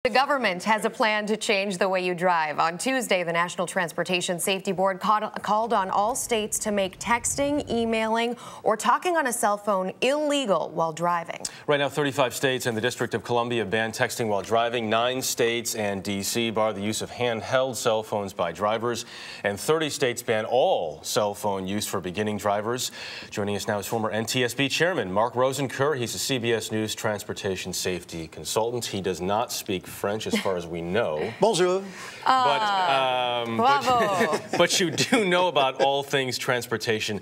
The government has a plan to change the way you drive. On Tuesday, the National Transportation Safety Board called on all states to make texting, emailing, or talking on a cell phone illegal while driving. Right now, 35 states and the District of Columbia ban texting while driving. 9 states and D.C. bar the use of handheld cell phones by drivers. And 30 states ban all cell phone use for beginning drivers. Joining us now is former NTSB Chairman Mark Rosenker. He's a CBS News transportation safety consultant. He does not speak French, as far as we know. Bonjour. But you do know about all things transportation.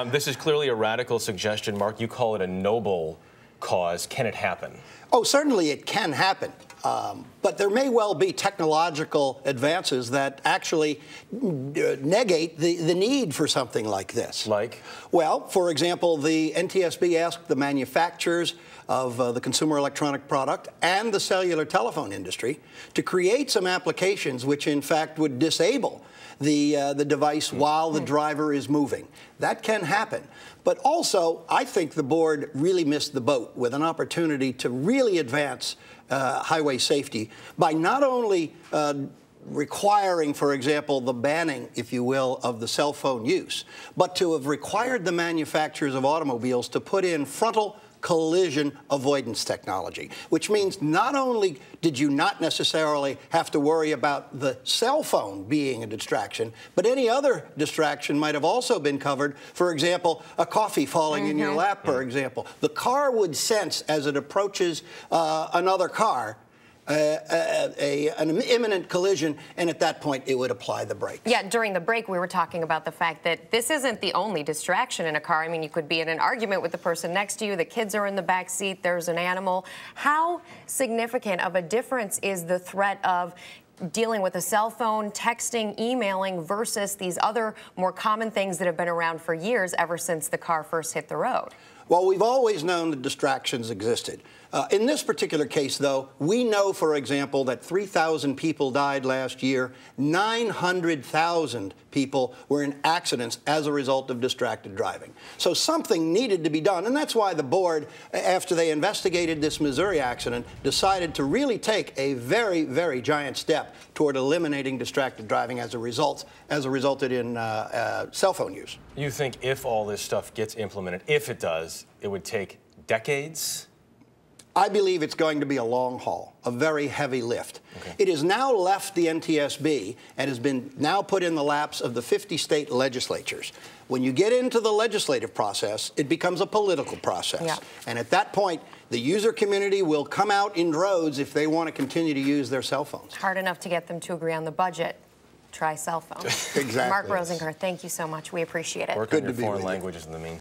This is clearly a radical suggestion, Mark. You call it a noble cause. Can it happen? Oh, certainly it can happen. But there may well be technological advances that actually negate the need for something like this. Like? Well, for example, the NTSB asked the manufacturers of the consumer electronic product and the cellular telephone industry to create some applications which, in fact, would disable the device while the driver is moving. That can happen. But also, I think the board really missed the boat with an opportunity to really advance highway safety by not only requiring, for example, the banning, if you will, of the cell phone use, but to have required the manufacturers of automobiles to put in frontal collision avoidance technology, which means not only did you not necessarily have to worry about the cell phone being a distraction, but any other distraction might have also been covered. For example, a coffee falling in your lap, for example. The car would sense as it approaches another car an imminent collision, and at that point it would apply the brakes. Yeah, during the break we were talking about the fact that this isn't the only distraction in a car. I mean, you could be in an argument with the person next to you, the kids are in the back seat, there's an animal. How significant of a difference is the threat of dealing with a cell phone, texting, emailing versus these other more common things that have been around for years ever since the car first hit the road? Well, we've always known that distractions existed. In this particular case, though, we know, for example, that 3,000 people died last year. 900,000 people were in accidents as a result of distracted driving. So something needed to be done, and that's why the board, after they investigated this Missouri accident, decided to really take a very, very giant step toward eliminating distracted driving as resulted in cell phone use. You think if all this stuff gets implemented, if it does, it would take decades? I believe it's going to be a long haul, a very heavy lift. Okay. It has now left the NTSB and has been now put in the laps of the 50 state legislatures. When you get into the legislative process, it becomes a political process. Yeah. And at that point, the user community will come out in droves if they want to continue to use their cell phones. Hard enough to get them to agree on the budget. Try cell phone. Exactly. Mark Rosenker, thank you so much. We appreciate it. Work on your foreign languages in the meantime.